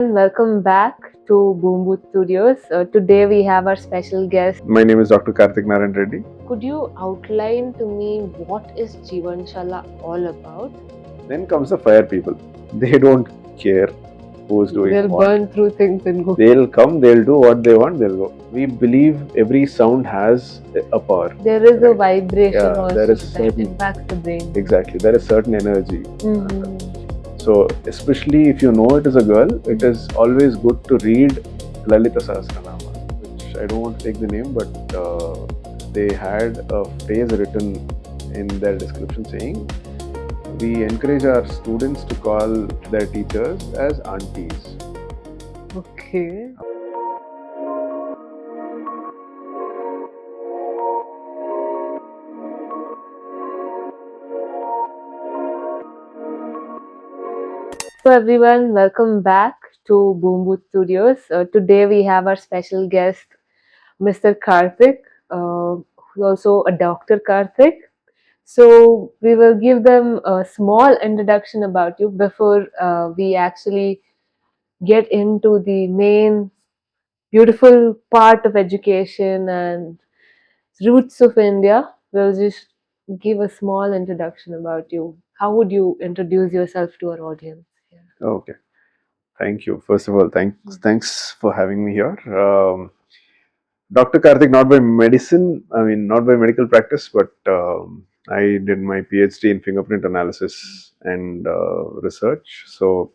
Welcome back to Boom Booth Studios. Today we have our special guest. My name is Dr. Karthik Narayan Reddy. Could you outline to me what is Jeevanashaala all about? Then comes the fire people. They don't care who's doing They'll what. burn through things and go. They'll come, they'll do what they want, they'll go. We believe every sound has a power. There is a vibration Yeah, also there is that certain- impacts the brain. Exactly, there is certain energy. Mm-hmm. So, especially if you know it is a girl, it is always good to read Lalita Sahasranama, which I don't want to take the name, but they had a phrase written in their description saying, we encourage our students to call their teachers as aunties. Okay. So everyone, welcome back to Boom Booth Studios. Today we have our special guest, Mr. Karthik, who's also a Dr. Karthik. So we will give them a small introduction about you before we actually get into the main beautiful part of education and roots of India. We'll just give a small introduction about you. How would you introduce yourself to our audience? Yeah. Okay, thank you. First of all, thanks for having me here. Dr. Karthik, not by medicine, not by medical practice, but I did my PhD in fingerprint analysis and research. So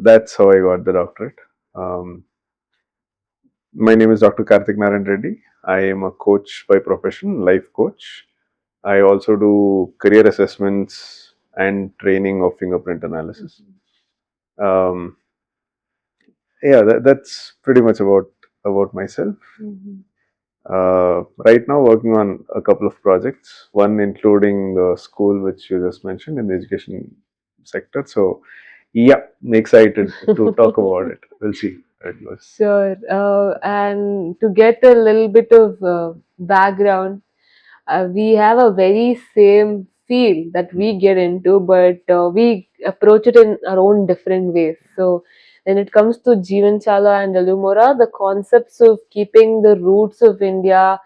that's how I got the doctorate. Um, my name is Dr. Karthik Narayan Reddy. I am a coach by profession, life coach. I also do career assessments and training of fingerprint analysis. Um, yeah, that's pretty much about myself. Right now, working on a couple of projects. One including the school which you just mentioned in the education sector. So, yeah, I'm excited to talk about it. We'll see how it goes. Sure. And to get a little bit of background, we have a very same field that we get into, but we approach it in our own different ways. So when it comes to Jeevanashaala and Illumora, the concepts of keeping the roots of India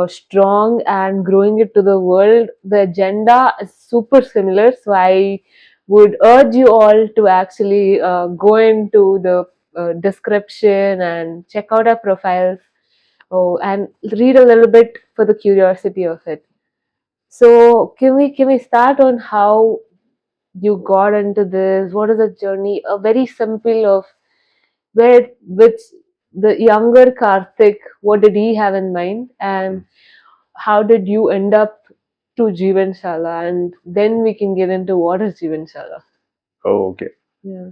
strong and growing it to the world, the agenda is super similar. So I would urge you all to actually go into the description and check out our profiles. Oh, and read a little bit for the curiosity of it. So can we start on how you got into this? What is the journey? A very simple of where which the younger Karthik, what did he have in mind, and how did you end up to Jeevanashaala? And then we can get into what is Jeevanashaala. Oh, okay. Yeah.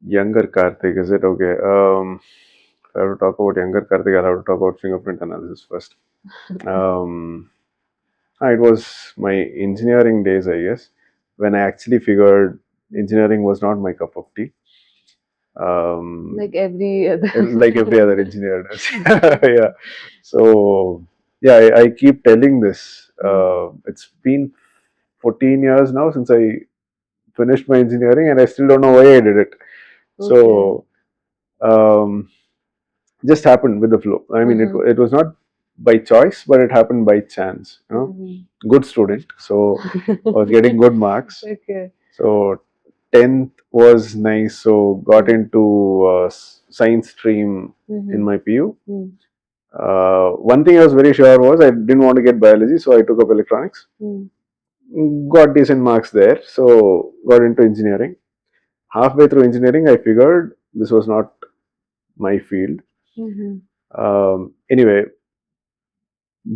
Younger Karthik, is it okay? If I have to talk about younger Karthik, I'll have to talk about fingerprint analysis first. It was my engineering days, I guess, when I actually figured engineering was not my cup of tea. Like every other. Like every other engineer does. Yeah. So, yeah, I keep telling this. It's been 14 years now since I finished my engineering, and I still don't know why I did it. Okay. So, just happened with the flow. I mean, it was not by choice, but it happened by chance. You know, good student, so I was getting good marks. Okay. So 10th was nice. So got into science stream in my PU. One thing I was very sure was I didn't want to get biology, so I took up electronics. Got decent marks there, so got into engineering. Halfway through engineering, I figured this was not my field. Anyway,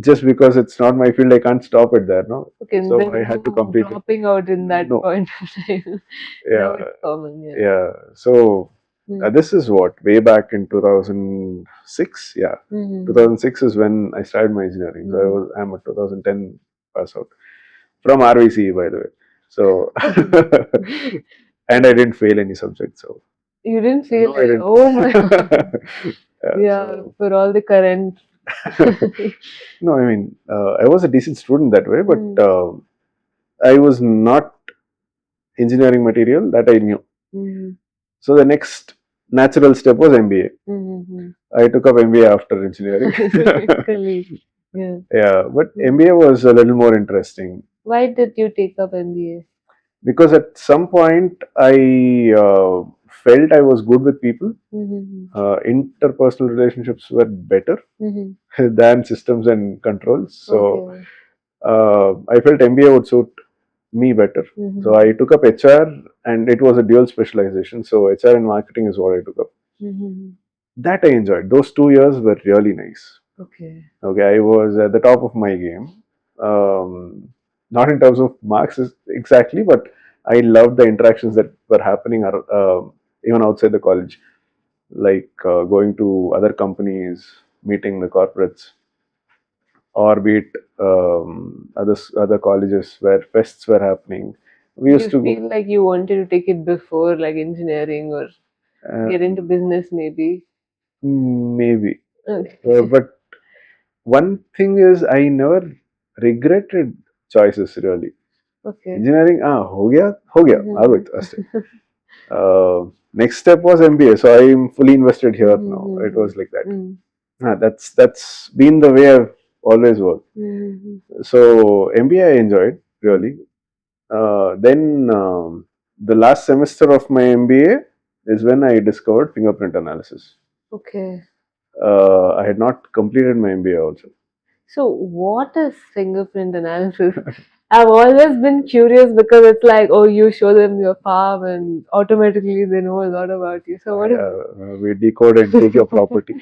just because it's not my field, I can't stop it there, no? Okay, So then I had to complete it. dropping out in that No. point of time. Yeah. Now it's common, yeah. Yeah. So this is what, way back in 2006. Yeah. 2006 is when I started my engineering. So I'm a 2010 pass out from RVC, by the way. So, and I didn't fail any subject. So You didn't feel no, I didn't. oh my god. Yeah, so- for all the current. no, I mean, I was a decent student that way, but I was not engineering material that I knew. So the next natural step was MBA. Mm-hmm. I took up MBA after engineering. Colleague. Yeah. Yeah, but Mm. MBA was a little more interesting Why did you take up MBA? because at some point I felt I was good with people. Mm-hmm. Interpersonal relationships were better Mm-hmm. than systems and controls. So Okay. I felt MBA would suit me better. So Mm-hmm. I took up HR and it was a dual specialization. So HR and marketing is what I took up. Mm-hmm. That I enjoyed. Those 2 years were really nice. Okay. Okay, I was at the top of my game. Not in terms of marks exactly, but I loved the interactions that were happening even outside the college, like going to other companies, meeting the corporates, or be it other colleges where fests were happening. We Did used you to go, feel like you wanted to take it before, like engineering, or uh, get into business maybe? maybe, Okay. but one thing is I never regretted choices really. Okay. Engineering, हो गया, Mm-hmm. आगोಯ್ತು ಅಷ್ಟೇ. Next step was MBA, so I'm fully invested here now. It Mm-hmm. was like that. Mm-hmm. That's been the way I've always worked. Mm-hmm. So MBA I enjoyed really. Then the last semester of my MBA is when I discovered fingerprint analysis. Okay. I had not completed my MBA also. So, what is fingerprint analysis? I've always been curious because it's like, oh, you show them your palm and automatically they know a lot about you. So, what is We decode and take your property.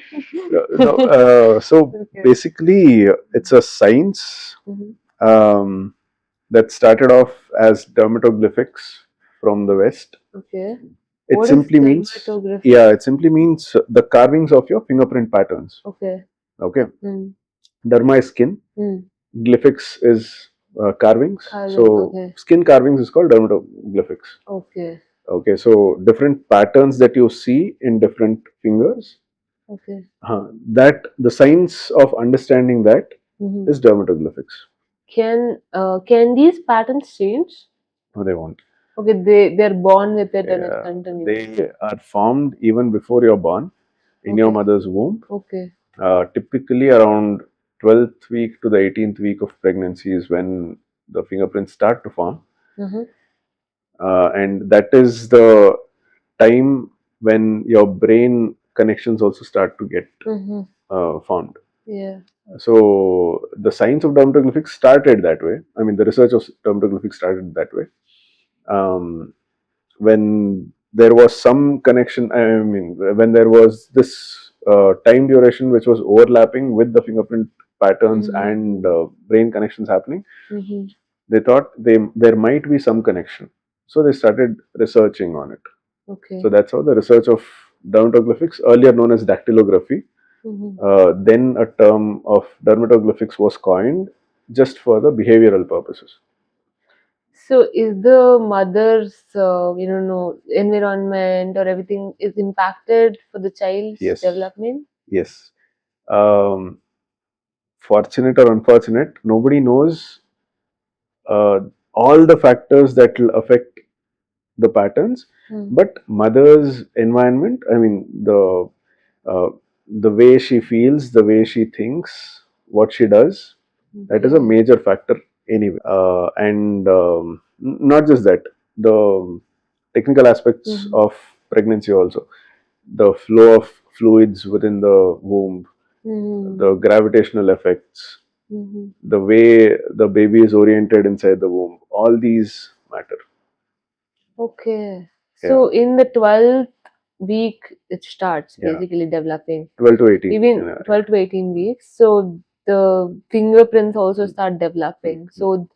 No, so okay. basically, it's a science Mm-hmm. um, that started off as dermatoglyphics from the West. Okay. It What is simply means, dermatography? yeah, it simply means the carvings of your fingerprint patterns. Okay. Okay, Mm. derma is skin, Mm. glyphics is carvings. Carving. So Okay. skin carvings is called dermatoglyphics. Okay. Okay, so different patterns that you see in different fingers. Okay. That the science of understanding that Mm-hmm. is dermatoglyphics. Can these patterns change? No, they won't. Okay, they're born with it and it Yeah, continues. they are formed even before you're born in your Okay. mother's womb. Okay. Typically, around 12th week to the 18th week of pregnancy is when the fingerprints start to form, Mm-hmm. and that is the time when your brain connections also start to get Mm-hmm. formed. Yeah. So the science of dermatoglyphics started that way. I mean, the research of dermatoglyphics started that way. Um, when there was some connection, I mean, when there was this time duration which was overlapping with the fingerprint patterns and Mm-hmm. brain connections happening, Mm-hmm. they thought there might be some connection. So they started researching on it. So Okay. that's how the research of dermatoglyphics, earlier known as dactylography, Mm-hmm. then a term of dermatoglyphics was coined just for the behavioral purposes. So is the mother's, no, environment or everything is impacted for the child's Yes, development? yes. Um, Fortunate or unfortunate, nobody knows uh, all the factors that will affect the patterns, Mm. but mother's environment, I mean, uh, the way she feels, the way she thinks, what she does, that is a Okay. major factor anyway. And not just that, the technical aspects Mm-hmm. of pregnancy also, the flow of fluids within the womb, Mm-hmm. the gravitational effects, Mm-hmm. the way the baby is oriented inside the womb, all these matter. Okay. Yeah, So in the 12th week, it starts yeah, basically developing. 12 to 18. Even Yeah. 12 to 18 weeks. So the fingerprints also start Mm, developing. mm. So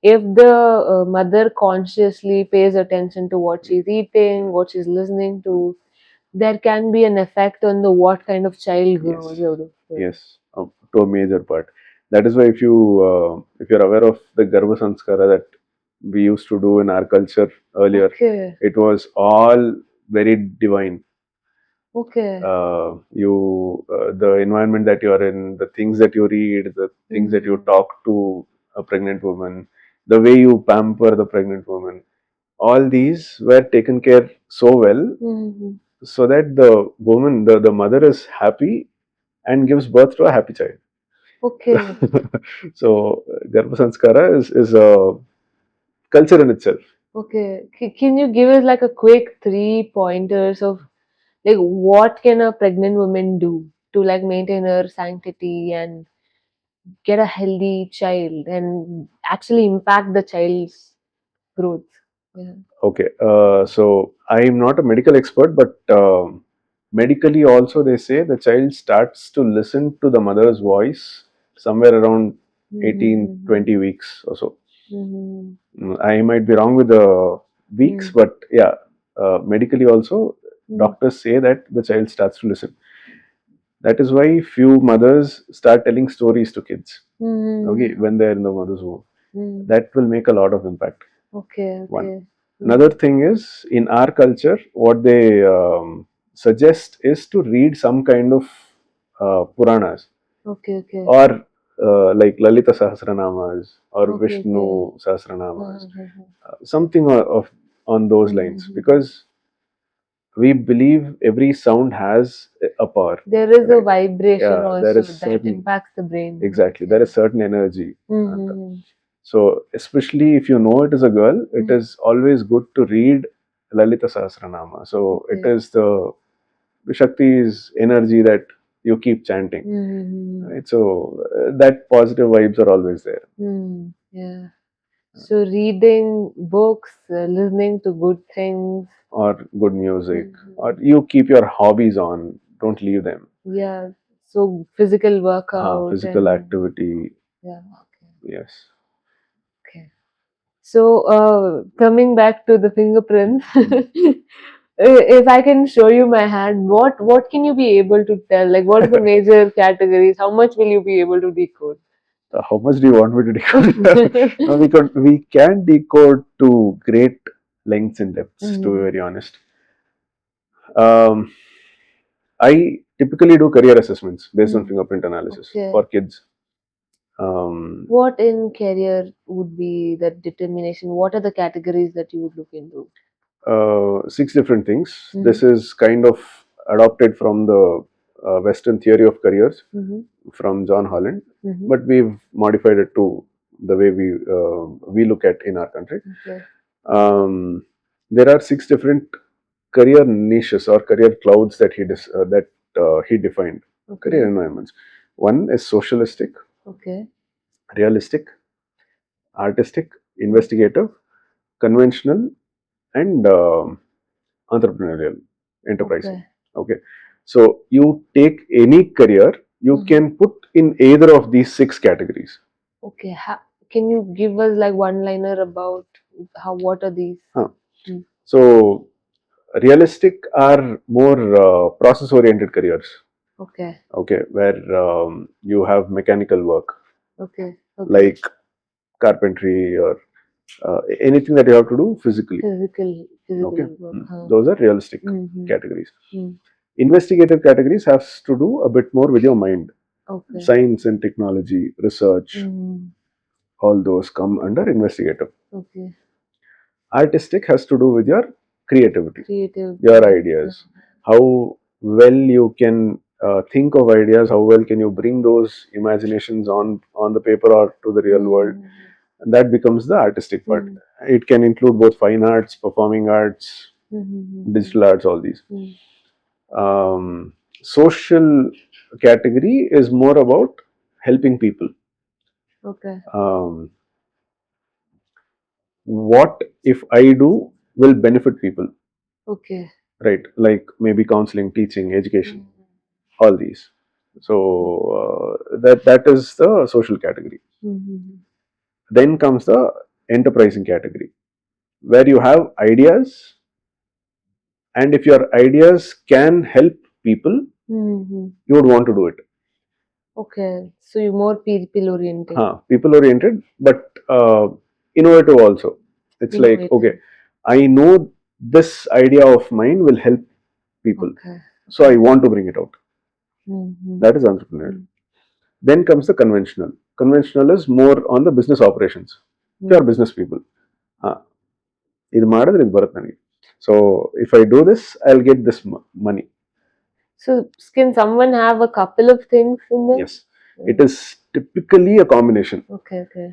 if the mother consciously pays attention to what she's eating, what she's listening to, there can be an effect on the what kind of child grows Yes, out of it. yes, to a major part. That is why if you're aware of the Garbha Sanskara that we used to do in our culture earlier, Okay. it was all very divine. Okay. The environment that you are in, the things that you read, the things that you Mm-hmm. talk to a pregnant woman, the way you pamper the pregnant woman, all these were taken care so well, so that the woman, the mother is happy and gives birth to a happy child. Okay. So Garbha Sanskara is a culture in itself. Okay. Can you give us like a quick three pointers of like what can a pregnant woman do to like maintain her sanctity and get a healthy child and actually impact the child's growth? Yeah. Okay, so I'm not a medical expert, but medically also they say the child starts to listen to the mother's voice somewhere around 18, 20 weeks or so. I might be wrong with the weeks, but yeah, medically also doctors say that the child starts to listen. That is why few mothers start telling stories to kids. Okay, when they're in the mother's womb, that will make a lot of impact. Okay. One. Another thing is, in our culture, what they suggest is to read some kind of Puranas, Okay. or like Lalita Sahasranamas or Vishnu Sahasranamas, something of on those lines, because we believe every sound has a power. There is a Right? vibration Yeah, there also is that certain, impacts the brain. exactly, there is certain energy. Mm-hmm. So, especially if you know it is a girl, it is always good to read Lalita Sahasranama. So, it is the Shakti's energy that you keep chanting. Right? So, that positive vibes are always there. Yeah. So reading books, listening to good things. Or good music, or you keep your hobbies on, don't leave them. Yeah. So physical workout. Physical and activity. Yeah. Okay. Yes. Okay. So coming back to the fingerprints, if I can show you my hand, what can you be able to tell? Like, what are the major categories? How much will you be able to decode? How much do you want me to decode? No, we can decode to great lengths and depths, to be very honest. Um, I typically do career assessments based on fingerprint analysis for kids. What in career would be the determination? What are the categories that you would look into? 6 different things. This is kind of adopted from the Western theory of careers from John Holland, but we've modified it to the way we look at in our country. There are 6 different career niches or career clouds that he defined. Career environments. One is socialistic, realistic, artistic, investigative, conventional, and entrepreneurial, enterprising. Okay. So you take any career, you can put in either of these 6 categories. Okay. Can you give us like one liner about what are these? So realistic are more process oriented careers. Okay, where you have mechanical work. Like carpentry or anything that you have to do physically. Okay. Work. Those are realistic categories. Investigative categories has to do a bit more with your mind. Science and technology, research, all those come under investigative. Artistic has to do with your creativity, your ideas, how well you can think of ideas, how well can you bring those imaginations on the paper or to the real world. And that becomes the artistic part. It can include both fine arts, performing arts, digital arts, all these. Social category is more about helping people. What if I do will benefit people? Right, like maybe counseling, teaching, education, all these. So that is the social category. Then comes the enterprising category, where you have ideas, and if your ideas can help people, you would want to do it. So you're more people oriented. People oriented, but innovative also. It's like, okay, I know this idea of mine will help people, so I want to bring it out. That is entrepreneurial. Then comes the conventional. Conventional is more on the business operations. Pure business people. ಇದು ಮಾಡಿದ್ರೆ ಇದು ಬರುತ್ತೆ ನನಗೆ. So if I do this, I'll get this money. So can someone have a couple of things in there? Yes, it is typically a combination. Okay, okay.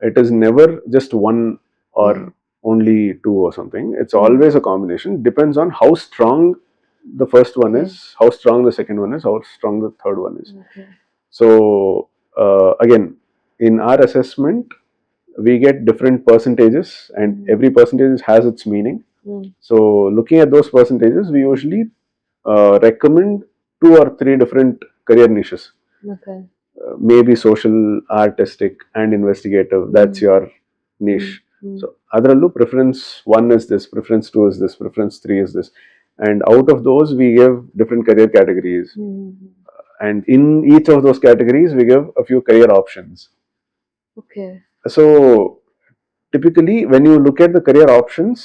It is never just one or only two or something. It's always a combination. Depends on how strong the first one is, how strong the second one is, how strong the third one is. Okay. So again, in our assessment, we get different percentages, and every percentage has its meaning. So looking at those percentages, we usually recommend 2 or 3 different career niches. Okay. Maybe social, artistic, and investigative. That's your niche. So adrallu preference 1 is this, preference 2 is this, preference 3 is this, and out of those we give different career categories. And in each of those categories we give a few career options. Okay. So typically when you look at the career options,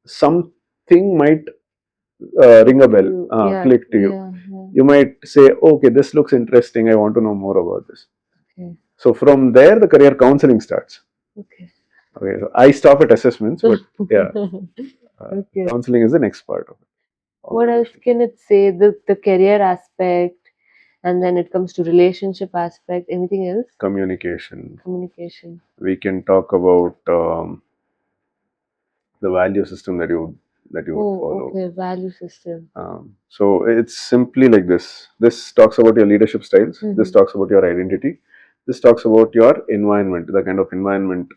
something might ring a bell, click to you. You might say, okay, this looks interesting, I want to know more about this. Okay. So from there the career counseling starts. Okay. Okay, so I stop at assessments, but yeah, okay. counseling is the next part of it. What else can it say? The career aspect, and then it comes to relationship aspect. Anything else? Communication. Communication. We can talk about the value system that you would follow. Okay, value system. So it's simply like this. This talks about your leadership styles. This talks about your identity. This talks about your environment, the kind of environment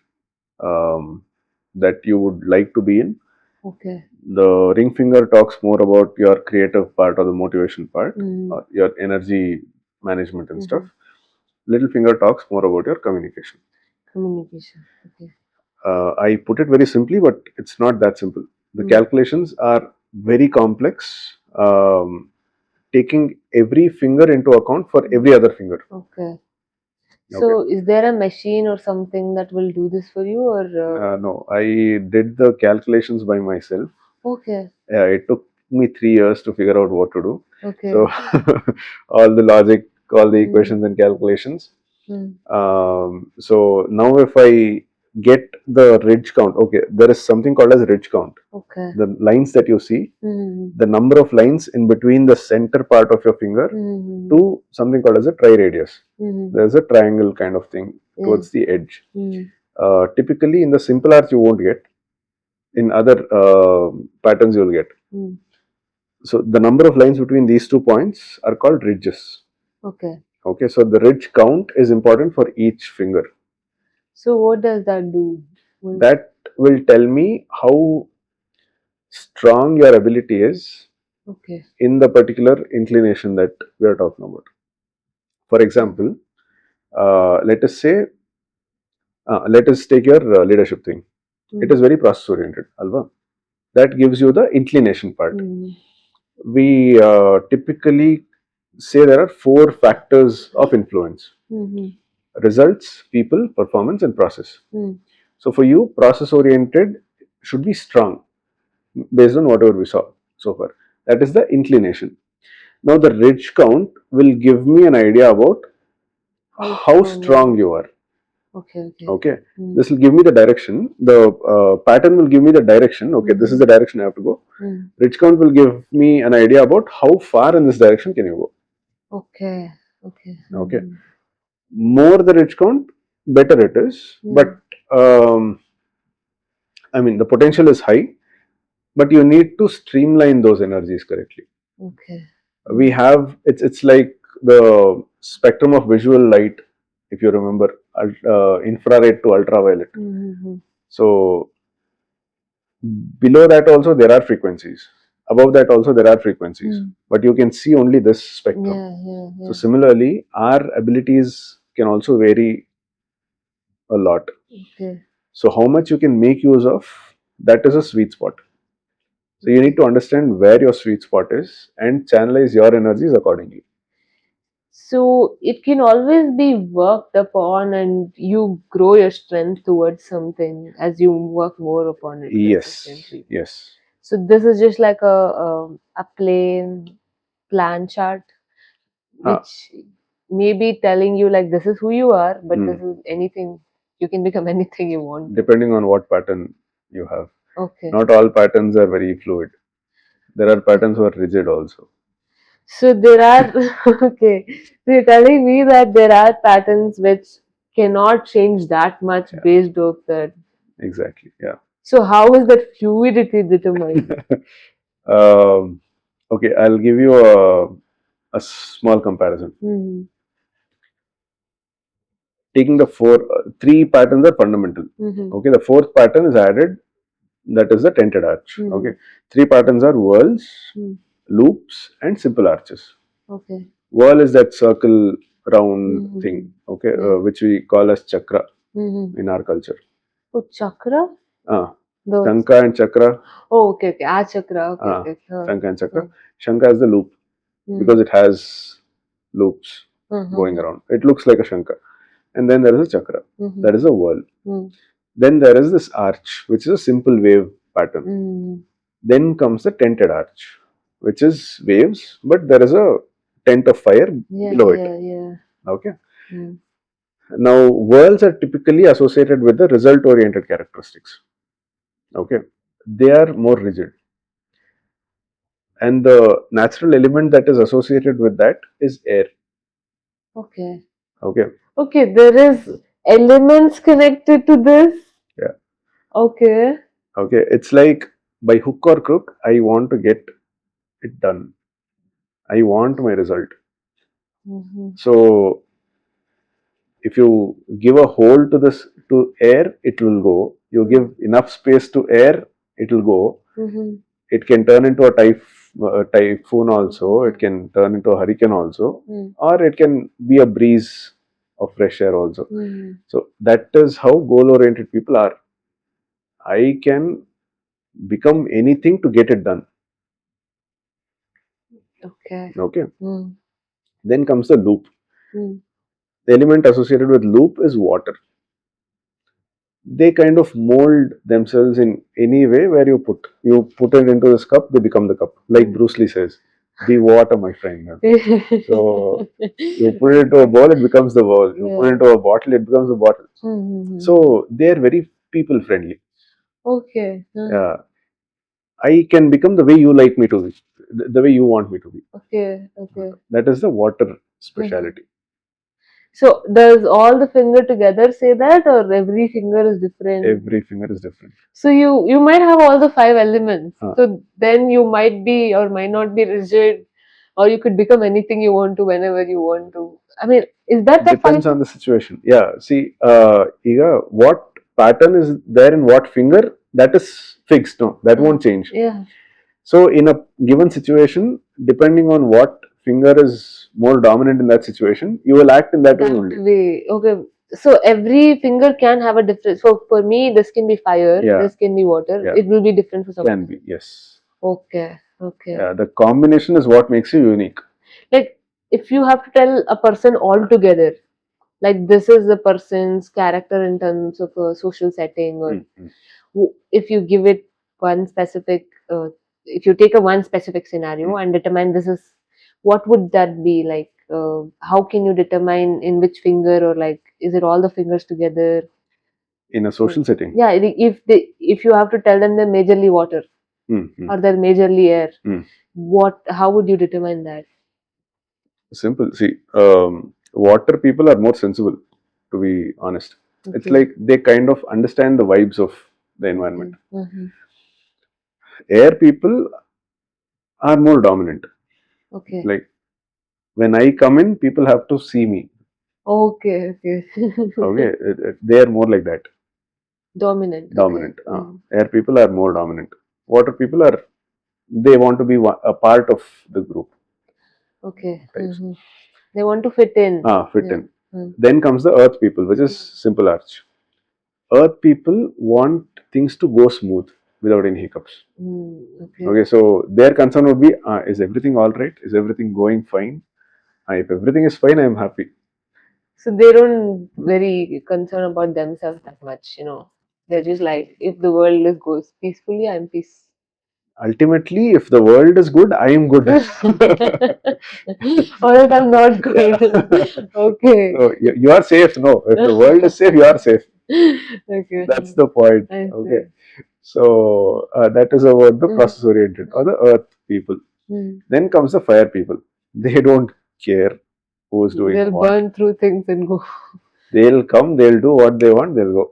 that you would like to be in. Okay. The ring finger talks more about your creative part or the motivation part, or your energy management and stuff. Little finger talks more about your communication. Communication. Okay. I put it very simply, but it's not that simple. The calculations are very complex, taking every finger into account for every other finger. Okay. So is there a machine or something that will do this for you, or no, I did the calculations by myself. Okay. Yeah, it took me 3 years to figure out what to do. Okay. So all the logic, all the equations and calculations. So now if I get the ridge count, okay, there is something called as ridge count. Okay. The lines that you see, the number of lines in between the center part of your finger to something called as a triradius. There's a triangle kind of thing towards the edge. Typically in the simple arch you won't get. In other patterns you'll get. So the number of lines between these 2 points are called ridges. Okay. Okay, so the ridge count is important for each finger. So what does that do? That will tell me how strong your ability is. Okay. In the particular inclination that we are talking about. For example, let us say, let us take your leadership thing. It is very process oriented, alva. That gives you the inclination part. We typically say there are 4 factors of influence: results, people, performance, and process. So for you, process oriented should be strong based on whatever we saw so far. That is the inclination. Now the ridge count will give me an idea about how strong you are. Okay. This will give me the direction. The pattern will give me the direction. Okay, this is the direction I have to go. Ridge count will give me an idea about how far in this direction can you go. Okay. Okay. More the ridge count, better it is. But I mean, the potential is high, but you need to streamline those energies correctly. Okay. We have, it's like the spectrum of visual light, if you remember, infrared to ultraviolet. So below that also there are frequencies, above that also there are frequencies, but you can see only this spectrum. So similarly our abilities can also vary a lot. Okay. So how much you can make use of, that is a sweet spot. So you need to understand where your sweet spot is and channelize your energies accordingly. So it can always be worked upon, and you grow your strength towards something as you work more upon it. Yes. So this is just like a plain plan chart, which may be telling you like this is who you are, but this is anything. You can become anything you want. Depending on what pattern you have. Okay. Not all patterns are very fluid. There are patterns who are rigid also. So there are okay. So you're telling me that there are patterns which cannot change that much Yeah. based off that. Exactly. Yeah. So how is that fluidity determined? Okay, I'll give you a small comparison. Hmm. Taking the three patterns are fundamental. Hmm. Okay, the fourth pattern is added, that is the tented arch. Hmm. Okay, three patterns are whirls, Hmm. loops, and simple arches. Okay. Whirl is that circle round Hmm. thing, okay, Yeah. which we call as chakra Hmm. in our culture. Oh, chakra? Those. Shanka and chakra. Oh, okay, okay. Ah, chakra. Okay, okay. Shanka and chakra. Hmm. Shanka is the loop because it has loops going around. It looks like a shanka. And then there is a chakra. That is a whirl. Then there is this arch, which is a simple wave pattern. Then comes the tented arch, which is waves, but there is a tent of fire below it. Okay. Now, whirls are typically associated with the result-oriented characteristics. Okay, they are more rigid, and the natural element that is associated with that is air. Okay. Okay. Okay, there is elements connected to this. Yeah. Okay. Okay, it's like by hook or crook, I want to get it done. I want my result. So if you give a hole to this to air, it will go. You give enough space to air, it will go. It can turn into a typhoon also. It can turn into a hurricane also, or it can be a breeze of fresh air also. So that is how goal-oriented people are. I can become anything to get it done. Okay. Okay. Then comes the loop. The element associated with loop is water. They kind of mold themselves in any way where you put it into this cup, they become the cup. Like Bruce Lee says, be water, my friend. So you put it into a bowl, it becomes the bowl. You put it into a bottle, it becomes a bottle. So they are very people friendly. Okay. I can become the way you like me to be, the way you want me to be. Okay. Okay. That is the water speciality. So does all the finger together say that, or every finger is different? Every finger is different. So you might have all the 5 elements. So then you might be or might not be rigid, or you could become anything you want to whenever you want to. I mean, is that the depends on the situation? Yeah. See, Iga, what pattern is there in what finger? That is fixed. No, that won't change. Yeah. So in a given situation, depending on what finger is more dominant in that situation, you will act in that way only. Okay. So every finger can have a different. So for me, this can be fire. Yeah. This can be water. Yeah. It will be different for someone. Can be, yes. Okay. Okay. Yeah, the combination is what makes you unique. Like if you have to tell a person altogether, like this is the person's character in terms of a social setting, or if you give it one specific, if you take a one specific scenario and determine this is, what would that be like? How can you determine in which finger, or like is it all the fingers together? In a social setting? Yeah, if you have to tell them they're majorly water or they're majorly air, how would you determine that? Simple. See, water people are more sensible, to be honest. Okay. It's like they kind of understand the vibes of the environment. Air people are more dominant. Okay. Like when I come in, people have to see me. Okay, okay. Okay, they are more like that. Dominant. Dominant. Okay. Air people are more dominant. Water people they want to be a part of the group. Okay. They want to fit in. Fit in. Then comes the earth people, which is simple arch. Earth people want things to go smooth without any hiccups. Okay, so their concern would be, is everything all right? Is everything going fine? If everything is fine, I am happy. So they don't very concern about themselves that much, They're just like, if the world goes peacefully, I'm peace. Ultimately, if the world is good, I am good. Or if I'm not good. Okay. So you are safe. No, if the world is safe, you are safe. Okay. That's the point. Okay. So that is about the Mm. process oriented or the earth people. Mm. Then comes the fire people. They don't care who's doing They'll what. burn through things and go. They'll come, they'll do what they want, they'll go.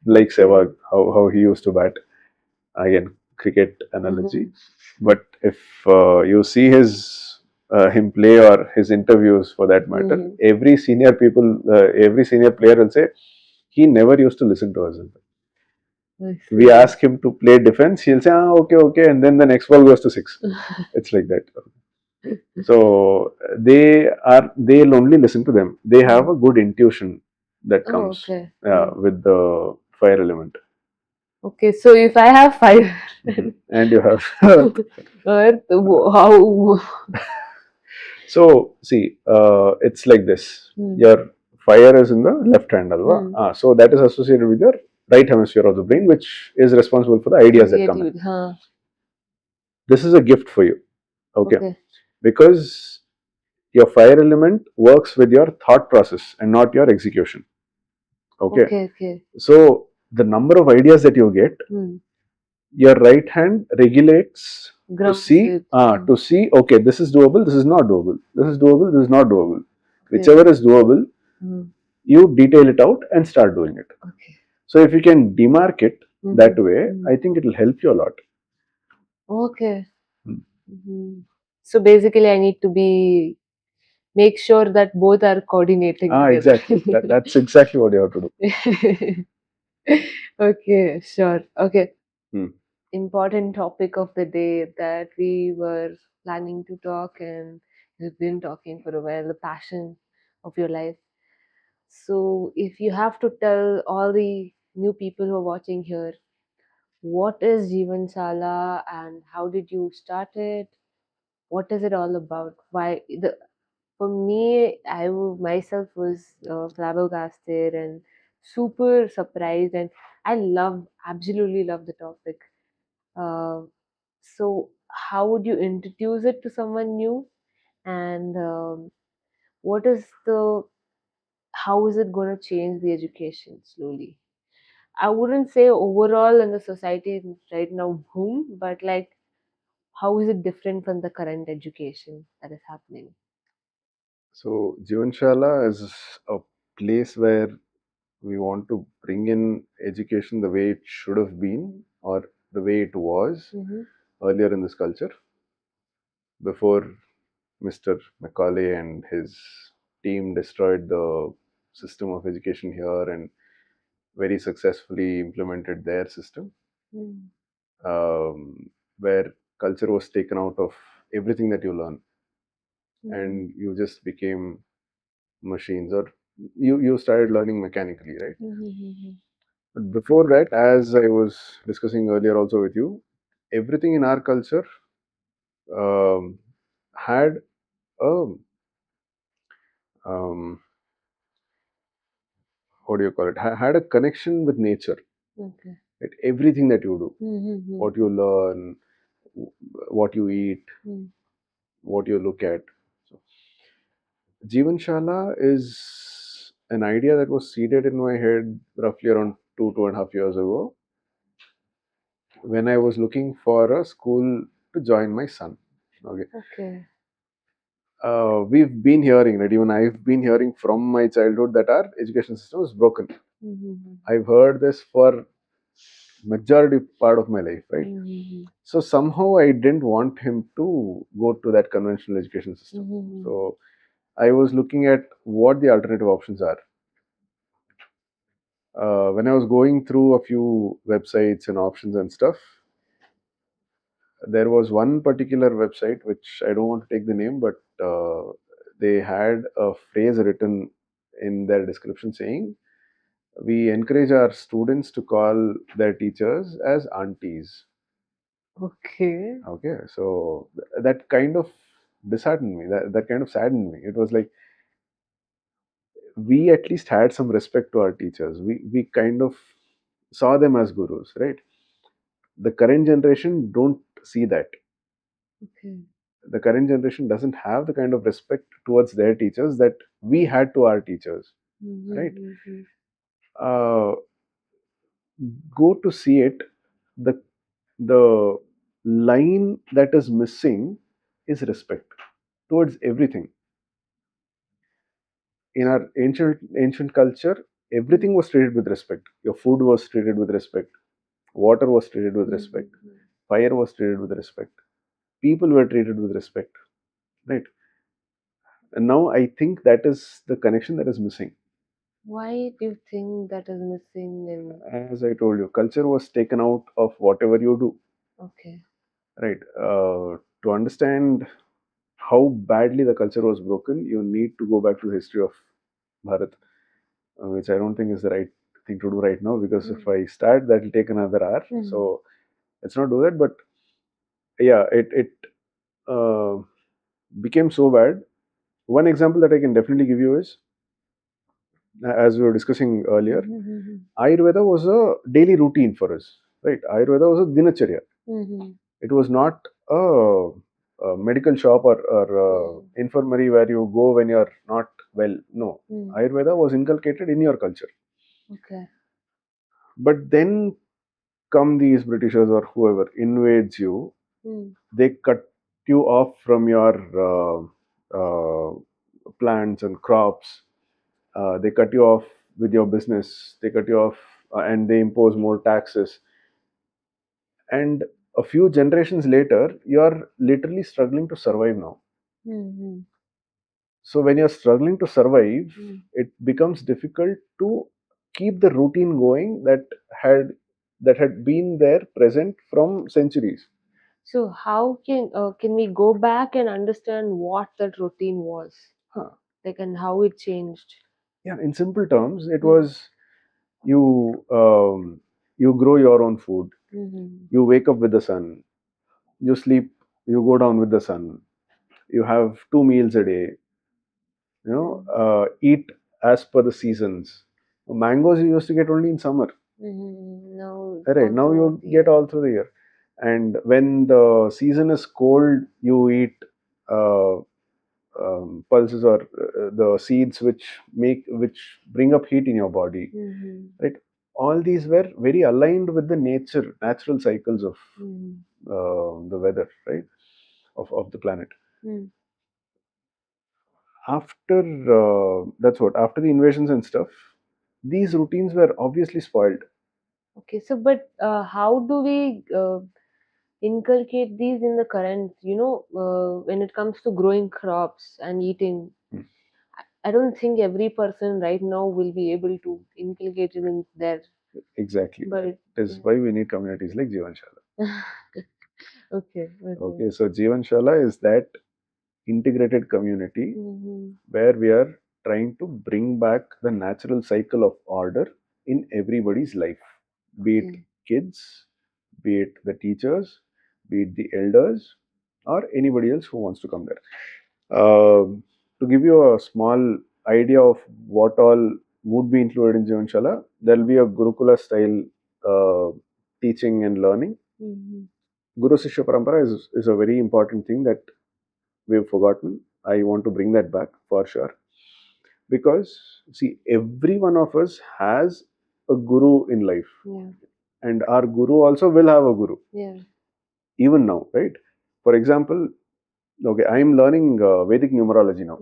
Like Okay. Sehwag, how he used to bat. Again, cricket analogy. Mhm. But if you see him play or his interviews for that matter, Mhm. every senior player will say he never used to listen to us. I We see. ask him to play defense, he'll say, okay, okay, and then the next ball goes to six. It's like that. So they'll only listen to them. They have a good intuition that Oh, comes okay. Mm. with the fire element. Okay, so if I have fire And you have earth, how? so see, it's like this. Mm. Your fire is in the left hand, alva. Mm. So that is associated with your right hemisphere of the brain, which is responsible for the ideas that come in. Creativity, huh? This is a gift for you, okay? Okay. Because your fire element works with your thought process and not your execution, okay? Okay, okay. So the number of ideas that you get, Mm. your right hand regulates to Grumps see, it. okay, this is doable, this is not doable, this is doable, this is not doable. Okay. Whichever is doable, Mm. you detail it out and start doing it. Okay. So if you can demark it that way, Mhm. I think it will help you a lot. Okay. Hmm. Mhm. So basically, I need to make sure that both are coordinating together. Exactly. That's exactly what you have to do. Okay, sure. Okay. Hmm. Important topic of the day that we were planning to talk, and we've been talking for a while, the passion of your life. So, if you have to tell all the new people who are watching here, what is Jeevanashaala and how did you start it? What is it all about? Why the For me, myself was flabbergasted and super surprised, and I absolutely love the topic. Uh, so, how would you introduce it to someone new? And what is the how is it going to change the education slowly? I wouldn't say overall in the society right now, boom, but like how is it different from the current education that is happening? So Jeevanashala is a place where we want to bring in education the way it should have been or the way it was Mm-hmm. earlier in this culture before Mr. Macaulay and his team destroyed the system of education here and very successfully implemented their system, where culture was taken out of everything that you learn and you just became machines or you started learning mechanically, right? Mm-hmm. But before that, as I was discussing earlier also with you, everything in our culture um, had a um, what do you call it? Had a connection with nature. Okay. Right? Everything that you do, Mm-hmm. what you learn, what you eat, what you look at. So, Jeevanshala is an idea that was seeded in my head roughly around 2.5 years ago when I was looking for a school to join my son. Okay. Okay. We've been hearing, right? Even I've been hearing from my childhood that our education system is broken. Mm-hmm. I've heard this for majority part of my life, right? Mm-hmm. So somehow I didn't want him to go to that conventional education system. Mm-hmm. So I was looking at what the alternative options are. When I was going through a few websites and options and stuff, there was one particular website which I don't want to take the name, but they had a phrase written in their description saying, "We encourage our students to call their teachers as aunties." Okay. Okay, so that kind of disheartened me. That kind of saddened me. It was like we at least had some respect to our teachers. We kind of saw them as gurus, right? The current generation don't see that. Okay. The current generation doesn't have the kind of respect towards their teachers that we had to our teachers, right? Mm-hmm. Uh, Go to see it. the the line that is missing is respect towards everything. In our ancient culture, everything was treated with respect. Your food was treated with respect, water was treated with respect, fire was treated with respect, people were treated with respect, right? And now I think that is the connection that is missing. Why do you think that is missing in? As I told you, culture was taken out of whatever you do, Okay. right? To understand how badly the culture was broken, you need to go back to the history of Bharat, which I don't think is the right thing to do right now, because if I start, that will take another hour. So let's not do that. But yeah, it uh, became so bad. One example that I can definitely give you is, as we were discussing earlier, Ayurveda was a daily routine for us, right? Ayurveda was a dinacharya. It was not a medical shop or infirmary where you go when you're not well. No, Ayurveda was inculcated in your culture. Okay. But then come these Britishers or whoever invades you, they cut you off from your plants and crops. They cut you off with your business. They cut you off, and they impose more taxes. And a few generations later, you are literally struggling to survive now. So when you're struggling to survive, it becomes difficult to keep the routine going had that had been there present from centuries. So how can we go back and understand what that routine was, Huh. like, and how it changed? Yeah, in simple terms, it was you you grow your own food, you wake up with the sun, you sleep, you go down with the sun, you have 2 meals a day, eat as per the seasons. Mangoes you used to get only in summer. Now, Right, all now throughout you the get year. all through the year. And when the season is cold, you eat uh, pulses or the seeds which bring up heat in your body. Right, all these were very aligned with the natural cycles of the weather, right, of the planet. After that's what after the invasions and stuff, these routines were obviously spoiled. Okay, so but how do we inculcate these in the current, when it comes to growing crops and eating? I don't think every person right now will be able to inculcate it in their. Exactly, But that is why we need communities like Jeevanashaala. okay, okay. Okay, so Jeevanashaala is that integrated community where we are trying to bring back the natural cycle of order in everybody's life, be it kids, be it the teachers, be it the elders, or anybody else who wants to come there. To give you a small idea of what all would be included in Jeevanashala, there will be a Gurukula style teaching and learning. Guru Sishya Parampara is a very important thing that we've forgotten. I want to bring that back for sure. Because, see, every one of us has a guru in life. Yeah. And our guru also will have a guru. Yeah. Even now, right? For example, okay, I am learning Vedic numerology now,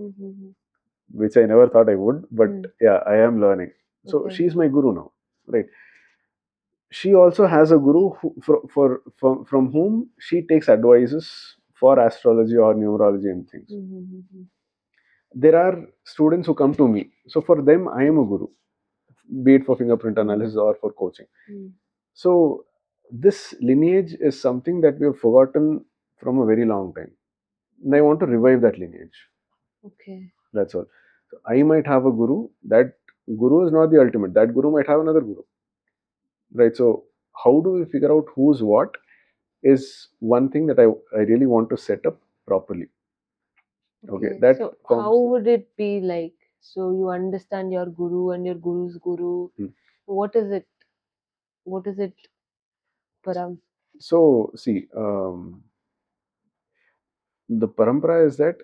which I never thought I would, but yeah, I am learning. So she's my guru now, right? She also has a guru from whom she takes advices for astrology or numerology and things. There are students who come to me. So for them, I am a guru, be it for fingerprint analysis or for coaching. So this lineage is something that we have forgotten from a very long time. And I want to revive that lineage. Okay. That's all. So I might have a guru. That guru is not the ultimate. That guru might have another guru. Right. So how do we figure out who's what is one thing that I really want to set up properly. Okay. That So forms how would it be like? So you understand your guru and your guru's guru. What is it? What is it, Param? So see, the parampara is that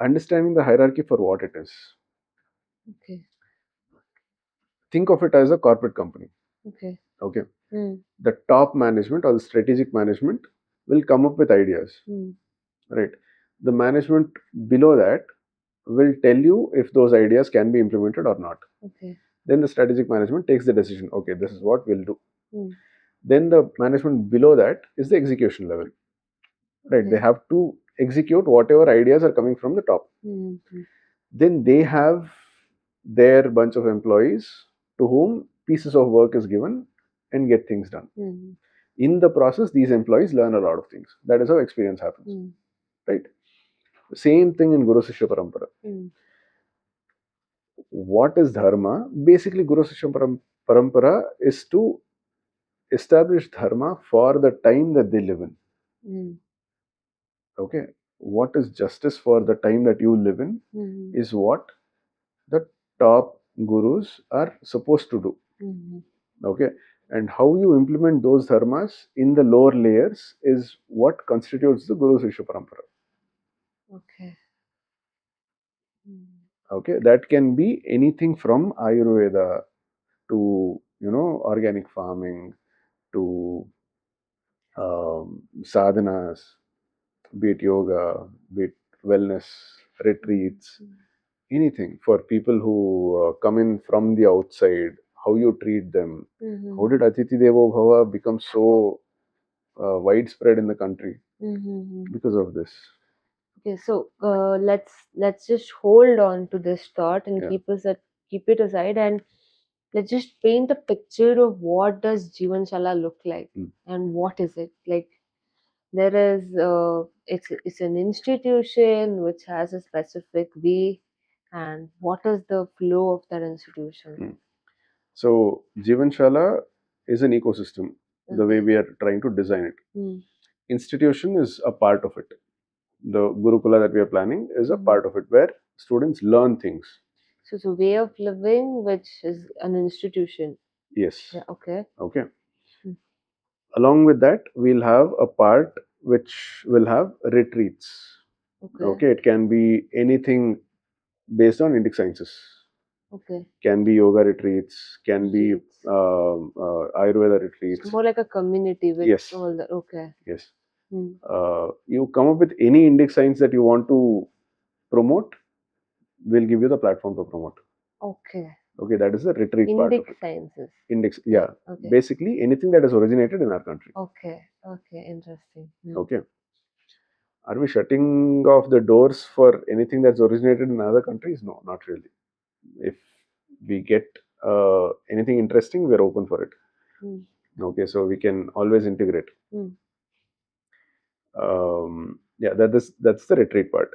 understanding the hierarchy for what it is. Okay. Think of it as a corporate company. Okay. Okay. Mm. The top management or the strategic management will come up with ideas. Mm. Right. The management below that will tell you if those ideas can be implemented or not. Okay. Then the strategic management takes the decision. Okay, this is what we'll do. Mm. Then the management below that is the execution level. Right. Okay. They have to execute whatever ideas are coming from the top. Mm. Then they have their bunch of employees to whom pieces of work is given and get things done. Mm. In the process, these employees learn a lot of things. That is how experience happens. Mm. Right. Same thing in Guru Sishya Parampara. Mm. What is dharma? Basically, Guru Sishya Parampara is to establish dharma for the time that they live in. Mm. Okay. What is justice for the time that you live in Mm. is what the top gurus are supposed to do. Mm. Okay. And how you implement those dharmas in the lower layers is what constitutes the Guru Sishya Parampara. Okay. Mm. Okay. That can be anything from Ayurveda to, organic farming to sadhanas, be it yoga, be it wellness, retreats, anything for people who come in from the outside, how you treat them. Mm-hmm. How did Atiti Devo Bhava become so widespread in the country? Mm-hmm. Because of this. Okay, so let's just hold on to this thought and Yeah. keep it aside, and let's just paint a picture of what does Jeevanashaala look like and what is it like. There is it's an institution which has a specific way, and what is the flow of that institution? So Jeevanshala is an ecosystem, the way we are trying to design it. Mm. Institution is a part of it. The Gurukula that we are planning is a part of it, where students learn things. So it's a way of living which is an institution. Yes. Yeah, okay. Okay. Along with that, we'll have a part which will have retreats. Okay. It can be anything based on Indic sciences. Okay. Can be yoga retreats, can be Ayurveda retreats. It's more like a community with Yes. all the okay. Yes. You come up with any Indic science that you want to promote, we'll give you the platform to promote. Okay. Okay, that is the retreat part of Indic it. sciences. Index, yeah. Okay. Basically, anything that has originated in our country. Okay. Okay. Interesting. Okay. Are we shutting off the doors for anything that's originated in other countries? No, not really. If we get anything interesting, we're open for it. Okay, so we can always integrate. Yeah, that's the retreat part.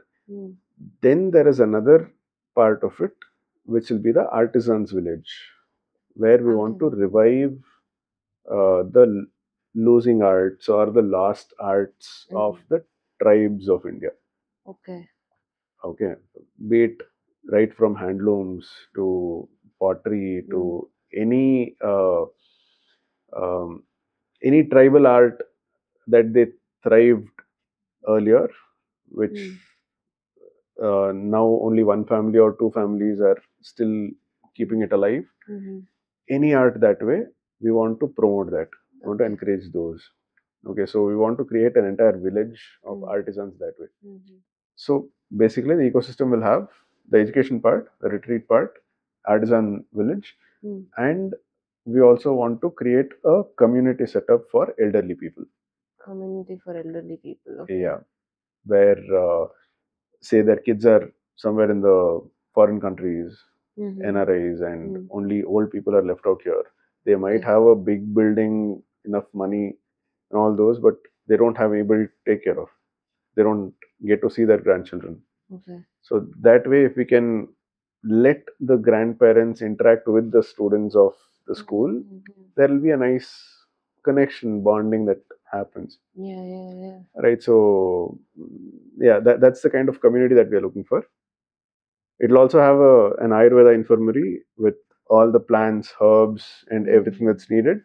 Then there is another part of it, which will be the artisans' village, where we want to revive the losing arts or the lost arts of the tribes of India. Okay. Okay. Be it right from handlooms to pottery to any tribal art that they thrived earlier, which now only one family or two families are still keeping it alive. Any art that way, we want to promote that. We want to encourage those. Okay, so we want to create an entire village of artisans that way. So basically, the ecosystem will have the education part, the retreat part, artisan village, and we also want to create a community setup for elderly people. Community for elderly people. Okay. Yeah, where say their kids are somewhere in the foreign countries, NRIs, and only old people are left out here. They might have a big building, enough money, and all those, but they don't have anybody to take care of. They don't get to see their grandchildren. Okay. So that way, if we can let the grandparents interact with the students of the school, there will be a nice connection, bonding that happens. Yeah. Right. So, yeah, that's the kind of community that we are looking for. It'll also have an Ayurveda infirmary with all the plants, herbs, and everything that's needed.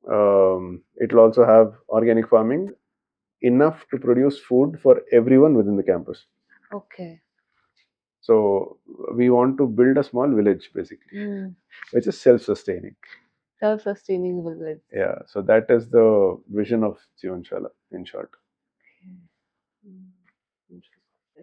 It'll also have organic farming, enough to produce food for everyone within the campus. Okay. So we want to build a small village basically, which is self-sustaining. Self-sustaining village. Yeah, so that is the vision of Jeevanashaala in short. Mm.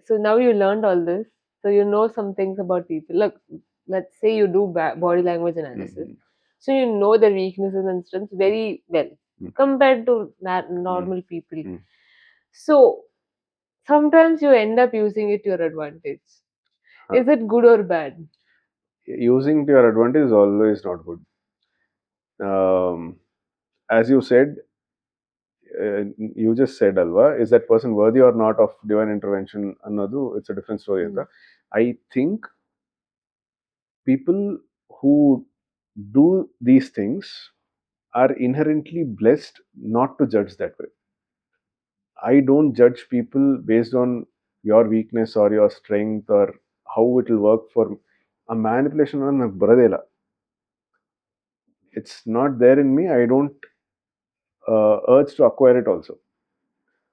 So now you learned all this. So you know some things about people. Look, let's say you do body language analysis. Mhm. So you know their weaknesses and strengths very well Mm. compared to Mm. normal people. Mm. So sometimes you end up using it to your advantage. Is it good or bad? Using to your advantage is always not good. As you said, you just said, Alva, is that person worthy or not of divine intervention? Another, it's a different story. Mm. I think people who do these things are inherently blessed not to judge that way. I don't judge people based on your weakness or your strength or how it will work for a manipulation on a bradela. It's not there in me. I don't urge to acquire it also.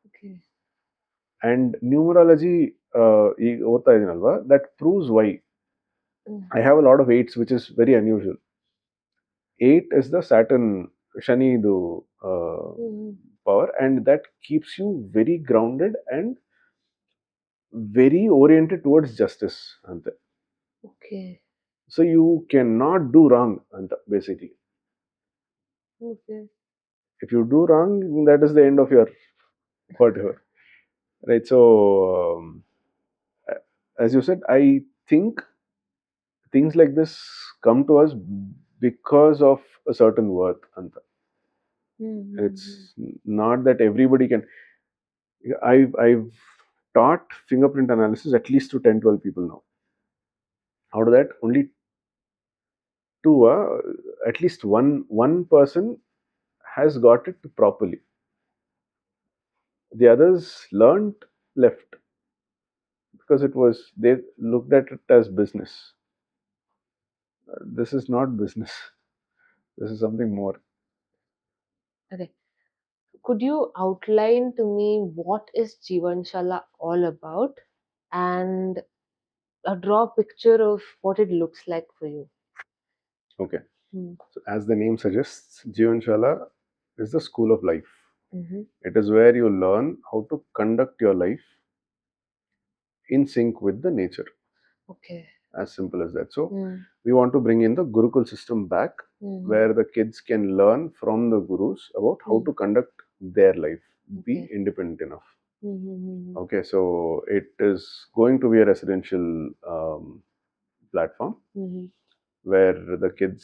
Okay. And numerology ಈಗ ಓದ್ತಾ ಇದೀನಲ್ವಾ, that proves why. Mm. I have a lot of eights, which is very unusual. 8 is the Saturn Shani power, and that keeps you very grounded and very oriented towards justice. Ante. Okay. So you cannot do wrong, Ante, basically. Okay. If you do wrong, that is the end of your whatever. Right. So, as you said, I think things like this come to us because of a certain worth, Anta. It's not that everybody can. I've taught fingerprint analysis at least to 10, 12 people now. Out of that, only two, at least one person has got it properly. The others learned, left because it was they looked at it as business. This is not business. This is something more. Okay. Could you outline to me what is Jeevanashaala all about and draw a picture of what it looks like for you? Okay. Hmm. So as the name suggests, Jeevanashaala is the school of life. Mm-hmm. It is where you learn how to conduct your life in sync with the nature. Okay. As simple as that. So Mm. we want to bring in the Gurukul system back, where the kids can learn from the gurus about how to conduct their life, be Okay. independent enough. Mm-hmm. Okay, so it is going to be a residential platform Mm-hmm. where the kids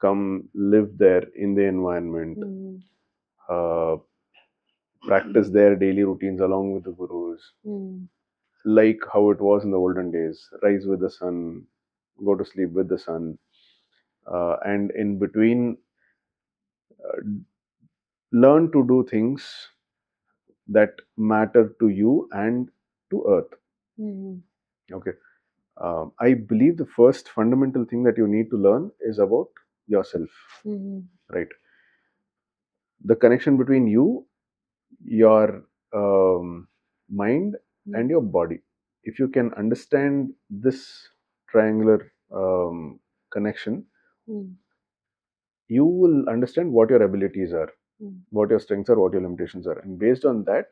come live there in the environment, uh, practice their daily routines along with the gurus, like how it was in the olden days: rise with the sun, go to sleep with the sun, and in between, learn to do things that matter to you and to earth. Okay. I believe the first fundamental thing that you need to learn is about yourself, right? The connection between you, your mind, and your body. If you can understand this triangular connection, you will understand what your abilities are, what your strengths are, what your limitations are, and based on that,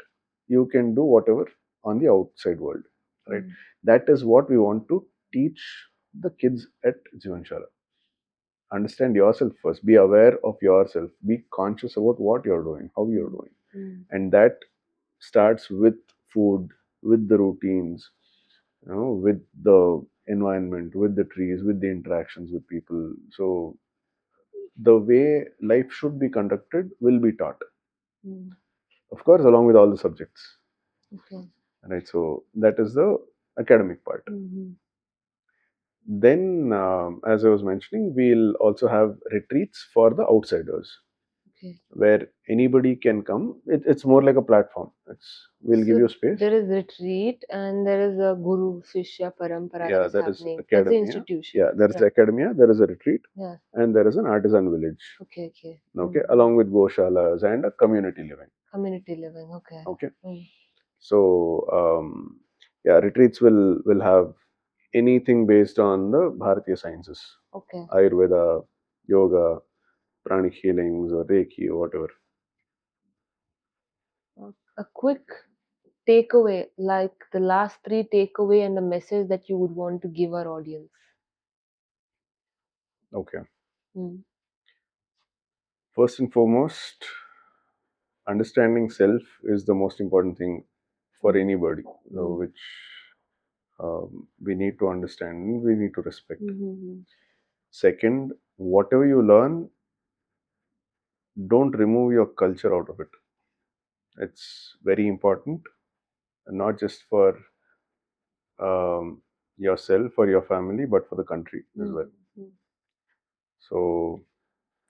you can do whatever on the outside world, right? That is what we want to teach the kids at Jeevanashaala. Understand yourself first. Be aware of yourself. Be conscious about what you're doing, how you're doing, and that starts with food, with the routines, with the environment, with the trees, with the interactions with people. So the way life should be conducted will be taught, of course, along with all the subjects. Okay. Right. So that is the academic part. Then, as I was mentioning, we'll also have retreats for the outsiders. Okay. Where anybody can come. It's more like a platform. We'll give you space. There is retreat and there is a Guru Shishya Parampara Yeah, that is there is happening. That's the academia. institution. Yeah, there is the academia, there is a retreat, and there is an artisan village. Okay, okay. Okay, along with goshalas and a community living. Community living, okay. Okay. So, yeah, retreats will have anything based on the Bharatiya sciences. Okay. Ayurveda, yoga, pranic healings or Reiki or whatever. A quick takeaway, like the last three takeaway and the message that you would want to give our audience. Okay. Mm. First and foremost, understanding self is the most important thing for anybody, which we need to understand, we need to respect. Mm-hmm. Second, whatever you learn, don't remove your culture out of it. It's very important, not just for yourself or your family, but for the country as well. So,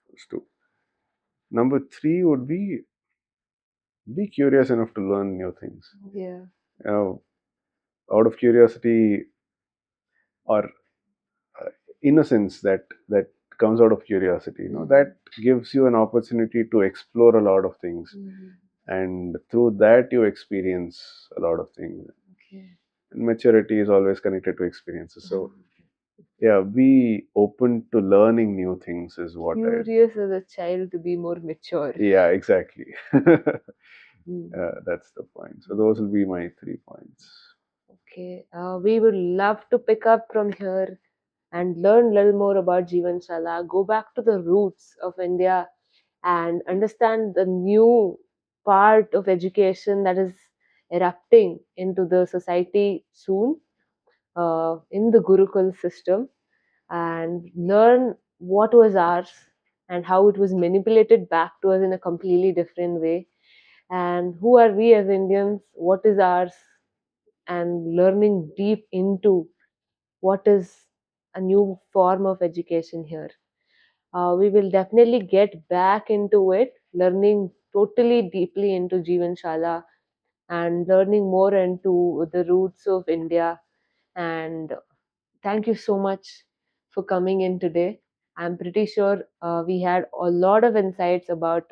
that's two. Number three would be curious enough to learn new things. Yeah. Out of curiosity or innocence that comes out of curiosity, that gives you an opportunity to explore a lot of things, and through that you experience a lot of things. Okay. And maturity is always connected to experiences. So yeah, be open to learning new things is what I. Curious as a child to be more mature. Yeah, exactly. That's the point. So those will be my 3 points. Okay. We would love to pick up from here and learn a little more about Jeevanashaala, go back to the roots of India and understand the new part of education that is erupting into the society soon in the Gurukul system, and learn what was ours and how it was manipulated back to us in a completely different way. And who are we as Indians? What is ours? And learning deep into what is a new form of education here. We will definitely get back into it, learning totally deeply into Jeevanshala and learning more into the roots of India. And thank you so much for coming in today. I'm pretty sure we had a lot of insights about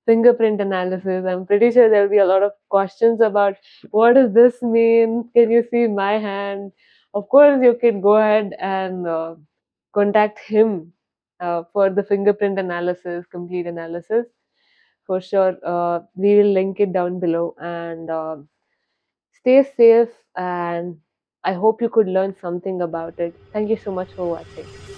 fingerprint analysis. I'm pretty sure there'll be a lot of questions about what does this mean? Can you see my hand? Of course, you can go ahead and contact him for the fingerprint analysis, complete analysis. For sure, we will link it down below. And stay safe, and I hope you could learn something about it. Thank you so much for watching.